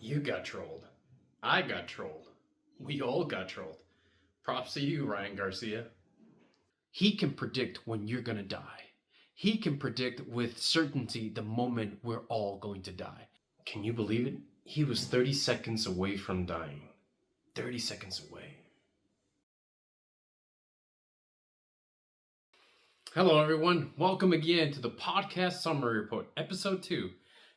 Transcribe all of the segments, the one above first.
You got trolled. I got trolled. We all got trolled. Props to you, Ryan Garcia. He can predict when you're gonna die. He can predict with certainty the moment we're all going to die. Can you believe it? He was 30 seconds away from dying. 30 seconds away. Hello, everyone. Welcome again to the podcast summary report, episode 2.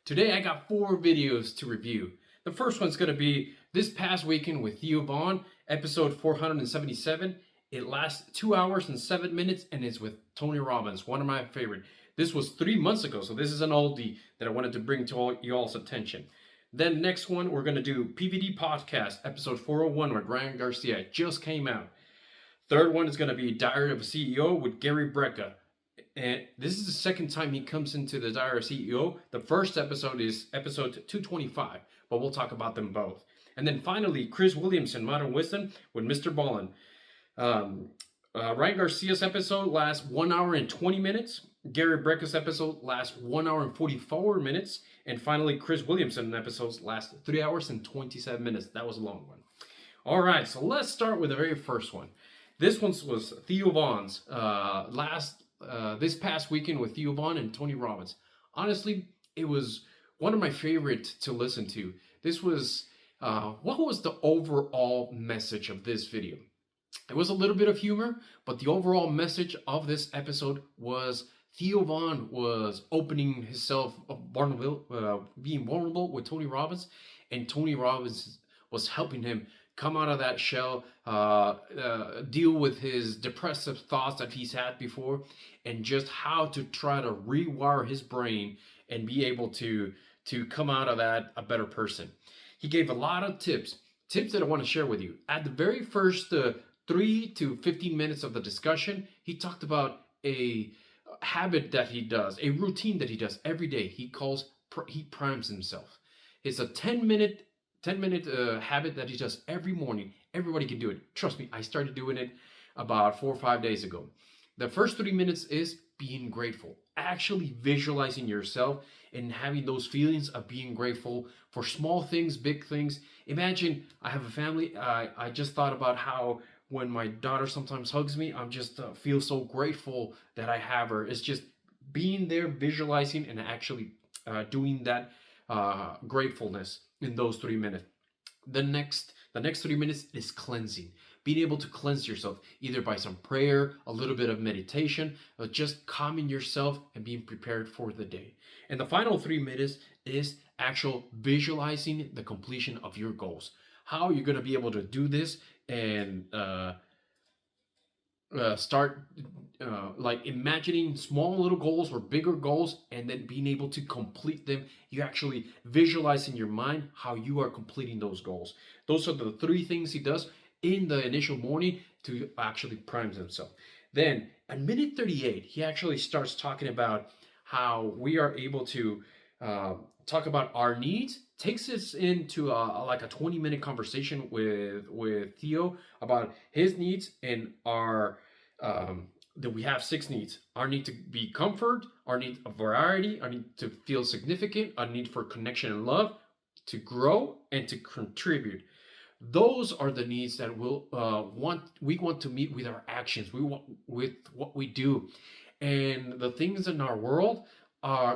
Today, I got 4 videos to review. The first one's going to be this past weekend with Theo, episode 477. It lasts 2 hours and 7 minutes, and it's with Tony Robbins, one of my favorite. This was 3 months ago, so this is an oldie that I wanted to bring to all y'all's attention. Then next one, we're going to do PBD podcast, episode 401 with Ryan Garcia. It just came out. Third one is going to be Diary of a CEO with Gary Brecka. And this is the second time he comes into the Diary of a CEO. The first episode is episode 225, but we'll talk about them both. And then finally, Chris Williamson, Modern Wisdom with MrBallen. Ryan Garcia's episode lasts 1 hour and 20 minutes. Gary Brecka's episode lasts 1 hour and 44 minutes. And finally, Chris Williamson episodes last 3 hours and 27 minutes. That was a long one. All right, so let's start with the very first one. This one was Theo this past weekend with Theo and Tony Robbins. Honestly, it was one of my favorite to listen to. This was, what was the overall message of this video? It was a little bit of humor, but the overall message of this episode was Theo was opening himself, being vulnerable with Tony Robbins, and Tony Robbins was helping him come out of that shell, deal with his depressive thoughts that he's had before, and just how to try to rewire his brain and be able to come out of that a better person. He gave a lot of tips that I want to share with you. At the very first 3 to 15 minutes of the discussion, he talked about a habit that he does, a routine that he does every day. He primes himself. It's a 10-minute habit that he does every morning. Everybody can do it. Trust me, I started doing it about 4 or 5 days ago. The first 3 minutes is being grateful, actually visualizing yourself and having those feelings of being grateful for small things, big things. Imagine I have a family. I just thought about how when my daughter sometimes hugs me, I'm just feel so grateful that I have her. It's just being there, visualizing, and actually doing that gratefulness in those 3 minutes. The next 3 minutes is cleansing. Being able to cleanse yourself either by some prayer, a little bit of meditation, or just calming yourself and being prepared for the day. And the final 3 minutes is actual visualizing the completion of your goals. How you're going to be able to do this and start like imagining small little goals or bigger goals and then being able to complete them. You actually visualize in your mind how you are completing those goals. Those are the 3 things he does in the initial morning to actually prime himself. Then at minute 38, he actually starts talking about how we are able to talk about our needs. Takes us into like a 20-minute conversation with Theo about his needs and our that we have 6 needs. Our need to be comfort, our need of variety, our need to feel significant, our need for connection and love, to grow, and to contribute. Those are the needs that we want to meet with our actions. We want with what we do, and the things in our world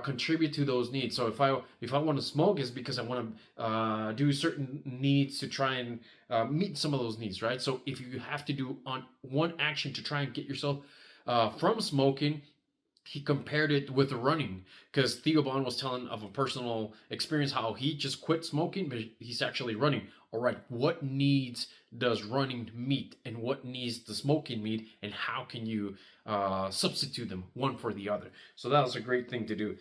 contribute to those needs. So if I want to smoke, it's because I want to do certain needs to try and meet some of those needs, right? So if you have to do on one action to try and get yourself from smoking, he compared it with running, because Theo was telling of a personal experience how he just quit smoking, but he's actually running. All right, what needs does running meet, and what needs the smoking meet, and how can you substitute them one for the other? So that was a great thing to do.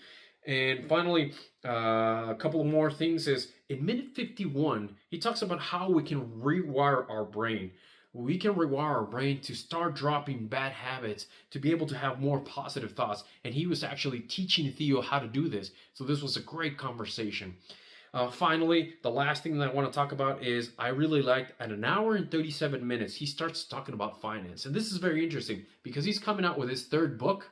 And finally, a couple of more things is in minute 51, he talks about how we can rewire our brain. We can rewire our brain to start dropping bad habits, to be able to have more positive thoughts. And he was actually teaching Theo how to do this. So this was a great conversation. Finally, the last thing that I want to talk about is I really liked at 1 hour and 37 minutes, he starts talking about finance. And this is very interesting because he's coming out with his 3rd book.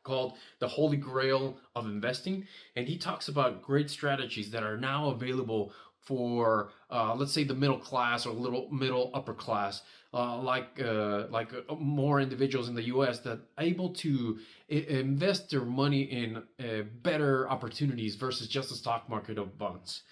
called The Holy Grail of Investing. And he talks about great strategies that are now available for, let's say, the middle class or little middle upper class, more individuals in the U.S. that are able to invest their money in better opportunities versus just the stock market of bonds.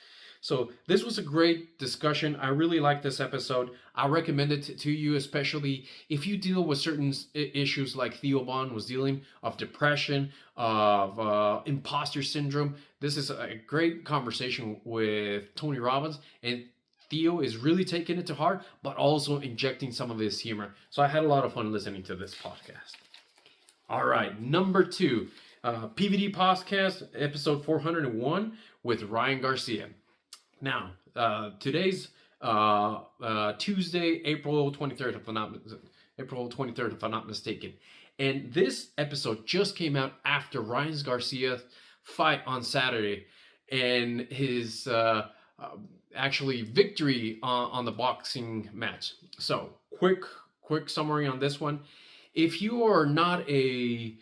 So this was a great discussion. I really like this episode. I recommend it to you, especially if you deal with certain issues like Theo was dealing, of depression, of imposter syndrome. This is a great conversation with Tony Robbins, and Theo is really taking it to heart, but also injecting some of his humor. So I had a lot of fun listening to this podcast. All right, number 2, PBD podcast, episode 401 with Ryan Garcia. Now, today's Tuesday, April 23rd, if I'm not mistaken. And this episode just came out after Ryan Garcia's fight on Saturday and his actually victory on the boxing match. So, quick summary on this one. If you are not a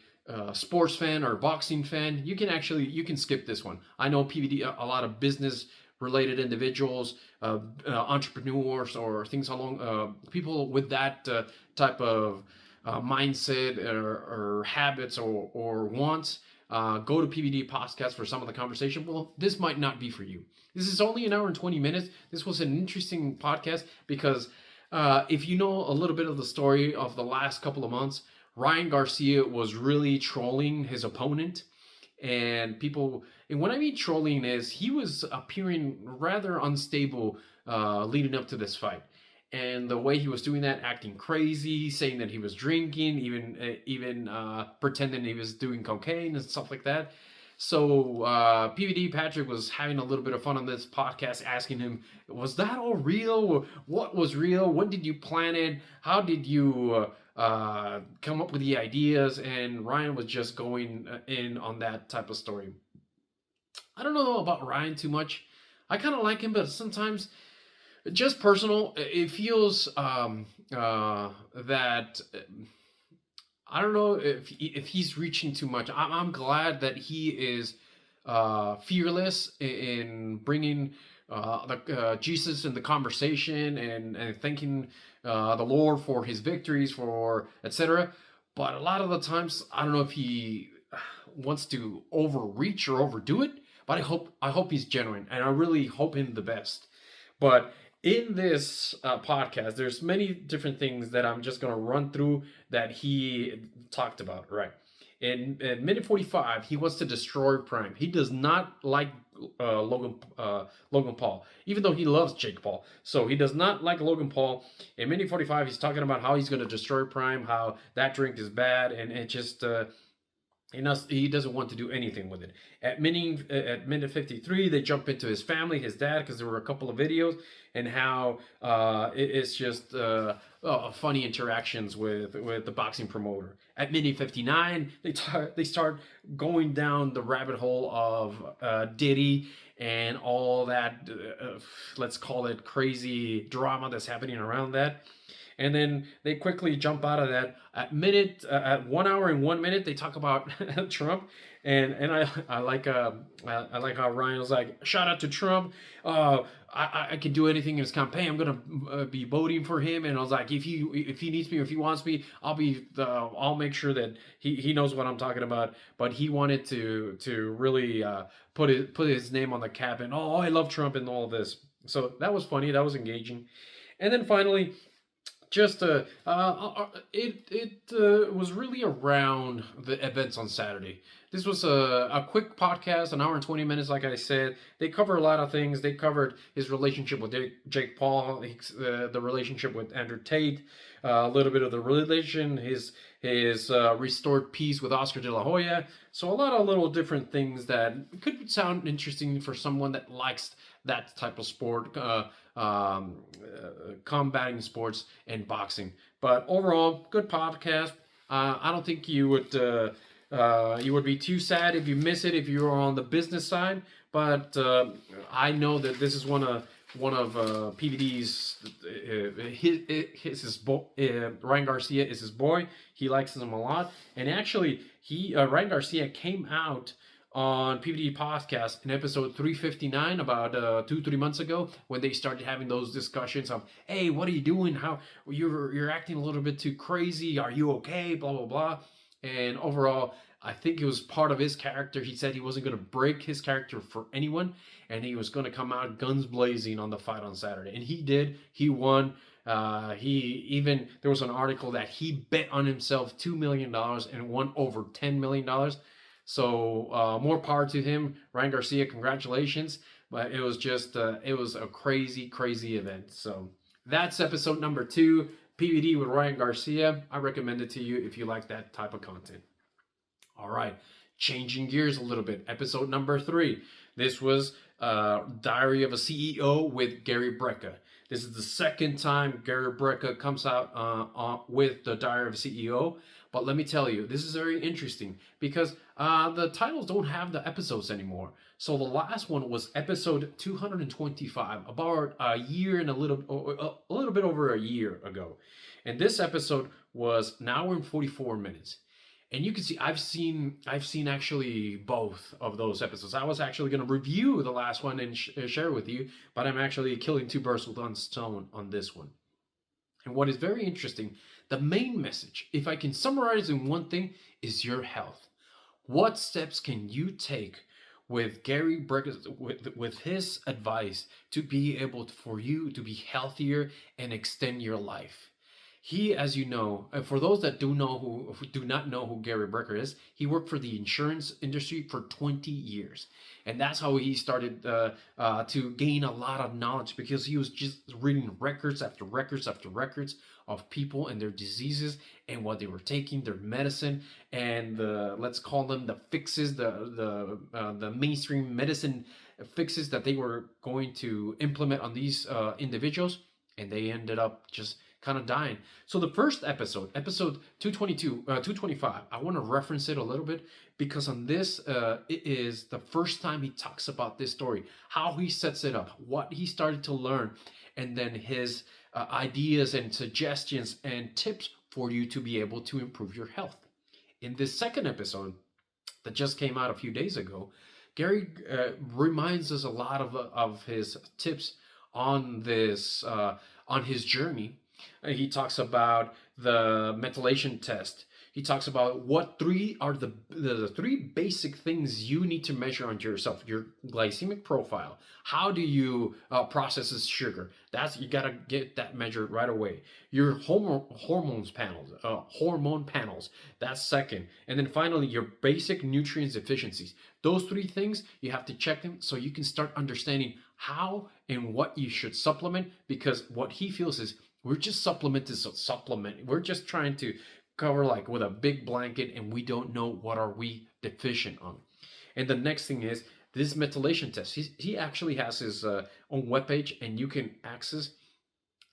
sports fan or boxing fan, you can skip this one. I know PBD, a lot of business related individuals, entrepreneurs, or things along, people with that type of mindset or habits or wants, go to PBD podcast for some of the conversation. Well, this might not be for you. This is only an hour and 20 minutes. This was an interesting podcast because if you know a little bit of the story of the last couple of months, Ryan Garcia was really trolling his opponent. And when I mean trolling, is he was appearing rather unstable leading up to this fight, and the way he was doing that, acting crazy, saying that he was drinking, even pretending he was doing cocaine and stuff like that. So PBD Patrick was having a little bit of fun on this podcast, asking him, was that all real? What was real? When did you plan it? How did you come up with the ideas? And Ryan was just going in on that type of story. I don't know about Ryan too much. I kind of like him, but sometimes, just personal, it feels that I don't know if he's reaching too much. I'm glad that he is fearless in bringing Jesus in the conversation and thanking the Lord for his victories, for etc. But a lot of the times, I don't know if he wants to overreach or overdo it. But I hope he's genuine, and I really hope him the best. But in this podcast, there's many different things that I'm just going to run through that he talked about, right? In minute 45, he wants to destroy Prime. He does not like Logan Paul, even though he loves Jake Paul. So he does not like Logan Paul. In minute 45, he's talking about how he's going to destroy Prime, how that drink is bad, and it just... he doesn't want to do anything with it. At minute 53, they jump into his family, his dad, because there were a couple of videos, and how it's just funny interactions with the boxing promoter. At minute 59, they start going down the rabbit hole of Diddy and all that, let's call it crazy drama that's happening around that. And then they quickly jump out of that. At 1 hour and 1 minute, they talk about Trump, and I like how Ryan was like, shout out to Trump. I can do anything in his campaign. I'm gonna be voting for him. And I was like, if he needs me, or if he wants me, I'll make sure that he knows what I'm talking about. But he wanted to really put his name on the cap, and I love Trump and all of this. So that was funny. That was engaging. And then finally, just it was really around the events on Saturday. This was a quick podcast, an hour and 20 minutes, like I said. They cover a lot of things. They covered his relationship with Jake Paul, the relationship with Andrew Tate, a little bit of the religion, his restored peace with Oscar De La Hoya. So a lot of little different things that could sound interesting for someone that likes that type of sport, combating sports and boxing. But overall, good podcast. I don't think you would be too sad if you miss it, if you're on the business side. But I know that this is one of one of PBD's Ryan Garcia is his boy. He likes him a lot, and actually, Ryan Garcia came out on PBD podcast in episode 359 about 2-3 months ago when they started having those discussions of, hey, what are you doing? How you're acting a little bit too crazy? Are you okay? Blah blah blah. And overall, I think it was part of his character. He said he wasn't going to break his character for anyone, and he was going to come out guns blazing on the fight on Saturday. And he did. He won. There was an article that he bet on himself $2 million and won over $10 million. So more power to him, Ryan Garcia. Congratulations. But it was just it was a crazy event. So that's episode number 2, PBD with Ryan Garcia. I recommend it to you if you like that type of content. All right, changing gears a little bit. Episode number 3. This was Diary of a CEO with Gary Brecka. This is the second time Gary Brecka comes out with the Diary of a CEO. But let me tell you, this is very interesting because the titles don't have the episodes anymore. So the last one was episode 225, about a year and a little bit over a year ago. And this episode was an hour and 44 minutes. And you can see I've seen actually both of those episodes. I was actually going to review the last one and share with you, but I'm actually killing 2 birds with 1 stone on this one. And what is very interesting, the main message, if I can summarize in one thing, is your health. What steps can you take with Gary Brecka, with his advice to be able for you to be healthier and extend your life? He, as you know, for those that do not know who Gary Brecka is, he worked for the insurance industry for 20 years. And that's how he started to gain a lot of knowledge, because he was just reading records after records after records of people and their diseases and what they were taking, their medicine, and let's call them the fixes, the mainstream medicine fixes that they were going to implement on these individuals, and they ended up just kind of dying. So the first episode 225, I want to reference it a little bit because on this, it is the first time he talks about this story, how he sets it up, what he started to learn, and then his ideas and suggestions and tips for you to be able to improve your health. In this second episode that just came out a few days ago, Gary reminds us a lot of his tips on this, on his journey. He talks about the methylation test. He talks about what 3 are the 3 basic things you need to measure on yourself. Your glycemic profile. How do you process this sugar? You gotta get that measured right away. Your hormone panels. That's second. And then finally, your basic nutrients deficiencies. Those 3 things, you have to check them so you can start understanding how and what you should supplement, because what he feels is we're just supplementing. We're just trying to cover like with a big blanket, and we don't know what are we deficient on. And the next thing is this methylation test. He actually has his own webpage, and you can access,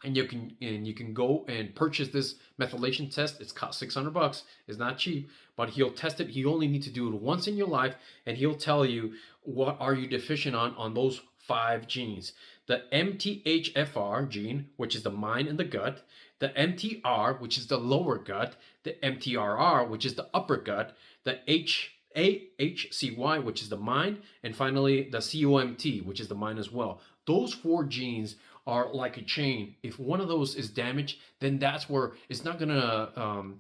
and you can go and purchase this methylation test. It's cost $600. It's not cheap, but he'll test it. You only need to do it once in your life, and he'll tell you what are you deficient on those 5 genes. The MTHFR gene, which is the mind and the gut, the MTR, which is the lower gut, the MTRR, which is the upper gut, the HCY, which is the mind, and finally the COMT, which is the mind as well. Those 4 genes are like a chain. If one of those is damaged, then that's where it's not gonna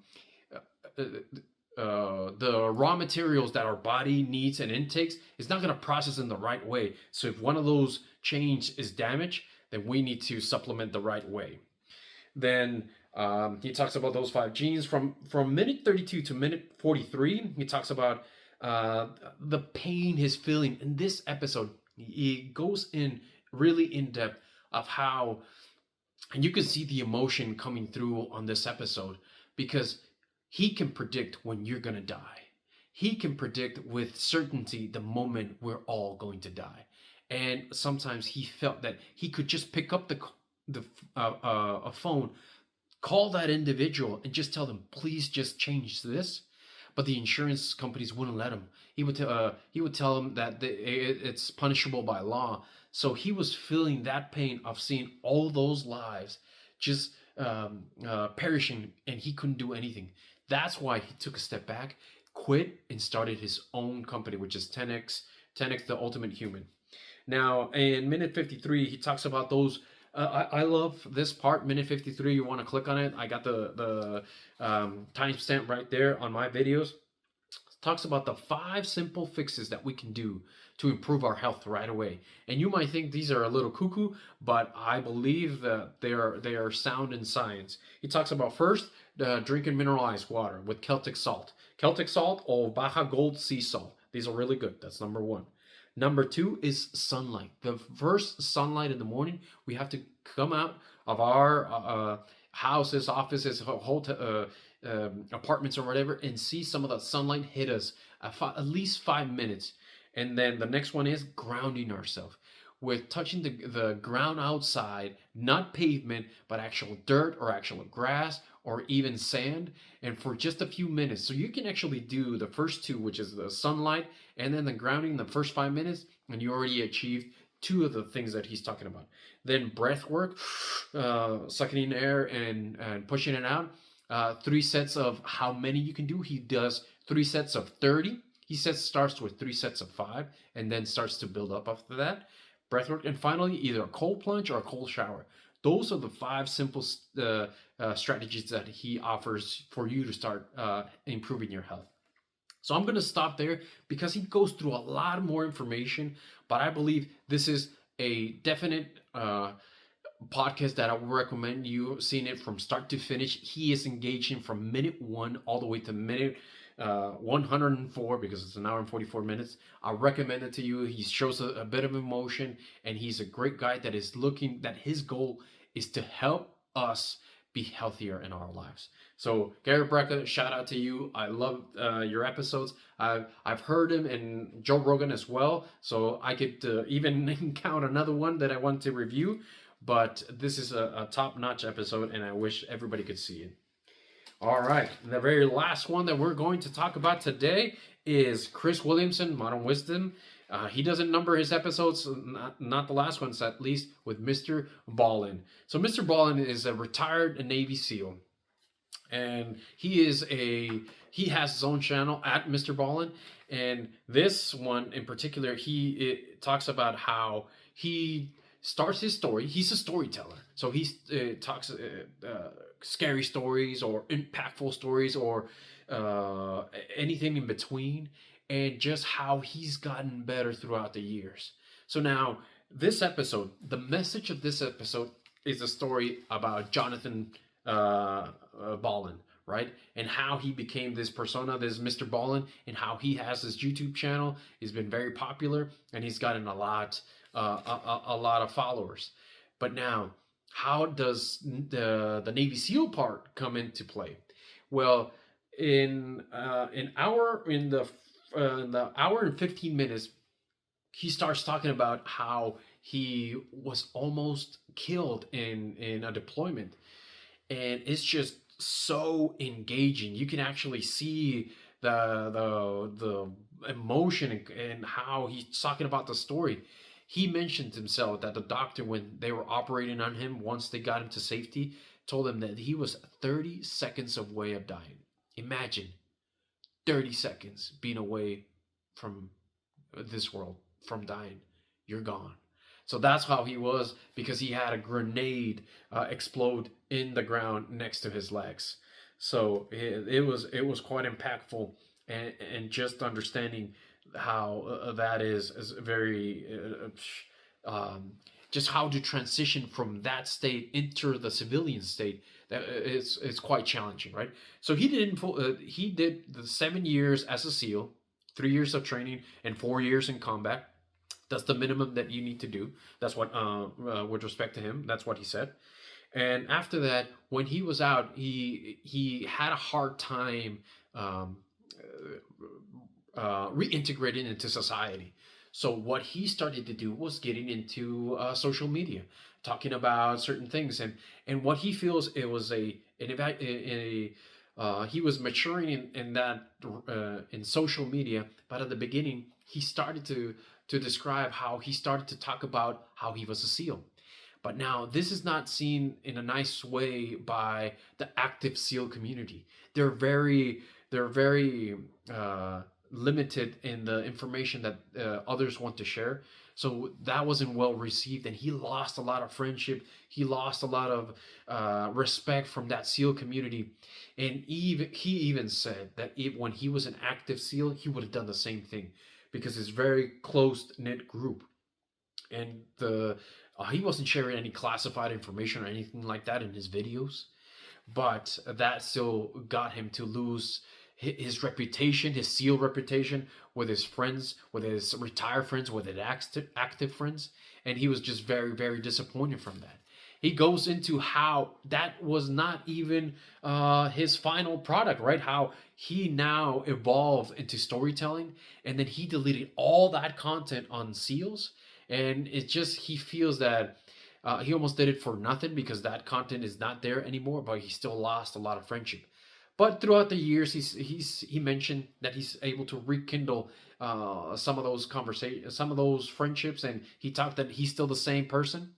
the raw materials that our body needs and intakes is not going to process in the right way. So if one of those chains is damaged, then we need to supplement the right way. Then he talks about those 5 genes from minute 32 to minute 43. He talks about the pain he's feeling. In this episode, he goes in really in depth of how, and you can see the emotion coming through on this episode, because he can predict when you're going to die. He can predict with certainty the moment we're all going to die. And sometimes he felt that he could just pick up a phone, call that individual, and just tell them, please just change this. But the insurance companies wouldn't let him. He would tell them that it's punishable by law. So he was feeling that pain of seeing all those lives just perishing, and he couldn't do anything. That's why he took a step back, quit, and started his own company, which is 10x the Ultimate Human. Now, in minute 53, he talks about those. I love this part, minute 53. You want to click on it? I got the timestamp right there on my videos. It talks about the 5 simple fixes that we can do to improve our health right away. And you might think these are a little cuckoo, but I believe that they are sound in science. He talks about first, drinking mineralized water with Celtic salt. Celtic salt or Baja Gold sea salt. These are really good. That's number 1. Number 2 is sunlight. The first sunlight in the morning, we have to come out of our houses, offices, apartments, or whatever, and see some of that sunlight hit us at least 5 minutes. And then the next one is grounding ourselves with touching the ground outside, not pavement, but actual dirt or actual grass or even sand, and for just a few minutes. So you can actually do the first 2, which is the sunlight and then the grounding in the first 5 minutes, and you already achieved 2 of the things that he's talking about. Then breath work, sucking in air and pushing it out. 3 sets of how many you can do. He does 3 sets of 30. He says starts with 3 sets of 5 and then starts to build up after that. Breathwork, and finally either a cold plunge or a cold shower. Those are the 5 simple strategies that he offers for you to start improving your health. So I'm going to stop there because he goes through a lot more information, but I believe this is a definite podcast that I would recommend you seeing it from start to finish. He is engaging from minute 1 all the way to minute 104, because it's 1 hour and 44 minutes. I recommend it to you. He shows a bit of emotion, and he's a great guy that is looking, that his goal is to help us be healthier in our lives. So Gary Brecka, shout out to you. I love your episodes. I've heard him and Joe Rogan as well, so I could even count another one that I want to review, but this is a top-notch episode, and I wish everybody could see it. All right, the very last one that we're going to talk about today is Chris Williamson, Modern Wisdom. He doesn't number his episodes, not the last ones at least, with MrBallen. So MrBallen is a retired Navy SEAL, and he has his own channel at MrBallen. And this one in particular, it talks about how he starts his story. He's a storyteller, so he talks scary stories or impactful stories or anything in between, and just how he's gotten better throughout the years. So now this episode, the message of this episode is a story about Jonathan Ballen, right? And how he became this persona, this MrBallen, and how he has this YouTube channel. He's been very popular, and he's gotten a lot of followers. But now, how does the Navy SEAL part come into play? Well, in the hour and 15 minutes, he starts talking about how he was almost killed in a deployment, and it's just so engaging. You can actually see the emotion and how he's talking about the story. He mentioned himself that the doctor, when they were operating on him, once they got him to safety, told him that he was 30 seconds away of dying. Imagine 30 seconds being away from this world, from dying. You're gone. So that's how he was, because he had a grenade explode in the ground next to his legs. So it was quite impactful, and just understanding how that is very just how to transition from that state into the civilian state. That it's quite challenging, right? So he did the 7 years as a SEAL, 3 years of training, and 4 years in combat. That's the minimum that you need to do. That's what, with respect to him, that's what he said. And after that, when he was out, he had a hard time reintegrating into society. So what he started to do was getting into social media, talking about certain things, and what he feels it was he was maturing in that in social media. But at the beginning, he started to to describe how he started to talk about how he was a SEAL. But now this is not seen in a nice way by the active SEAL community. They're very they're very limited in the information that others want to share. So that wasn't well received, and he lost a lot of friendship. He lost a lot of respect from that SEAL community, and he even said that when he was an active SEAL, he would have done the same thing because it's very close knit group, and the he wasn't sharing any classified information or anything like that in his videos, but that still got him to lose his reputation, his SEAL reputation with his friends, with his retired friends, with his active friends. And he was just very, very disappointed from that. He goes into how that was not even his final product, right? How he now evolved into storytelling, and then he deleted all that content on SEALs. And it just, he feels that he almost did it for nothing because that content is not there anymore, but he still lost a lot of friendship. But throughout the years, he mentioned that he's able to rekindle some of those conversations, some of those friendships, and he talked that he's still the same person.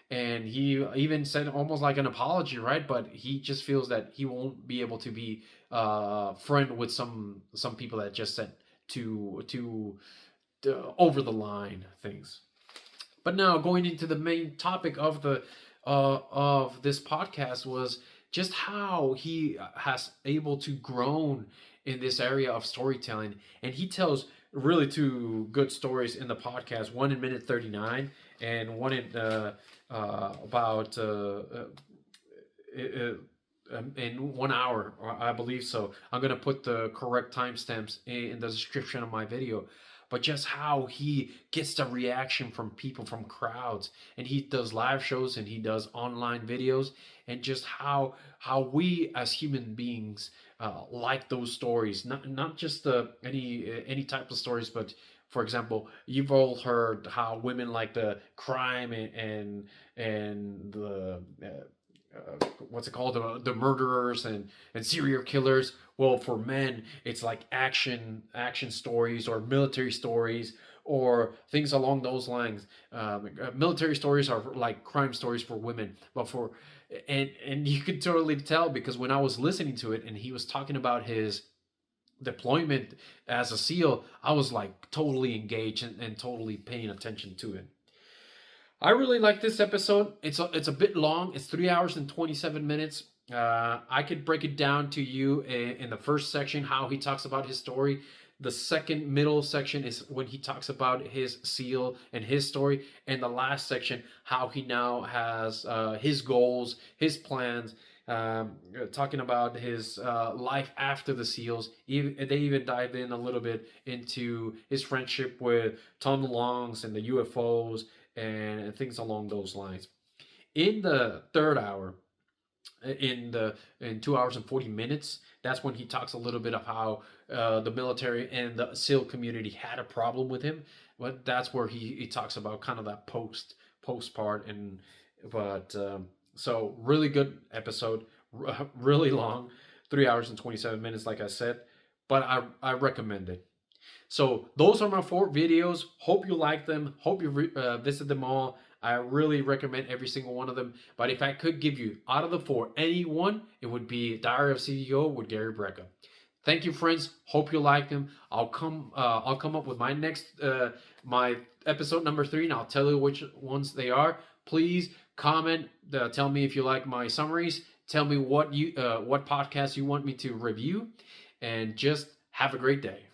And he even said almost like an apology, right? But he just feels that he won't be able to be friend with some people that just said to over the line things. But now going into the main topic of the of this podcast was just how he has able to grown in this area of storytelling, and he tells really two good stories in the podcast. One in minute 39, and one in about in 1 hour, I believe so. I'm gonna put the correct timestamps in the description of my video. But just how he gets the reaction from people, from crowds, and he does live shows and he does online videos, and just how we as human beings like those stories, not just any type of stories, but for example, you've all heard how women like the crime and the what's it called, the murderers and serial killers. Well, for men it's like action stories or military stories or things along those lines. Military stories are like crime stories for women, but for and you could totally tell because when I was listening to it and he was talking about his deployment as a SEAL, I was like totally engaged and totally paying attention to it. I really like this episode. It's a bit long. It's 3 hours and 27 minutes. I could break it down to you in the first section how he talks about his story. The second middle section is when he talks about his SEAL and his story, and the last section how he now has his goals, his plans. Talking about his life after the SEALs. They even dive in a little bit into his friendship with Tom Longs and the UFOs and things along those lines. In the third hour, in 2 hours and 40 minutes, that's when he talks a little bit of how the military and the SEAL community had a problem with him. But that's where he talks about kind of that post part. And but so really good episode, really long, 3 hours and 27 minutes, like I said. But I recommend it. So those are my 4 videos. Hope you like them. Hope you visit them all. I really recommend every single one of them. But if I could give you out of the 4 any one, it would be Diary of CEO with Gary Brecka. Thank you, friends. Hope you like them. I'll come up with my next my episode number 3, and I'll tell you which ones they are. Please comment. Tell me if you like my summaries. Tell me what podcasts you want me to review, and just have a great day.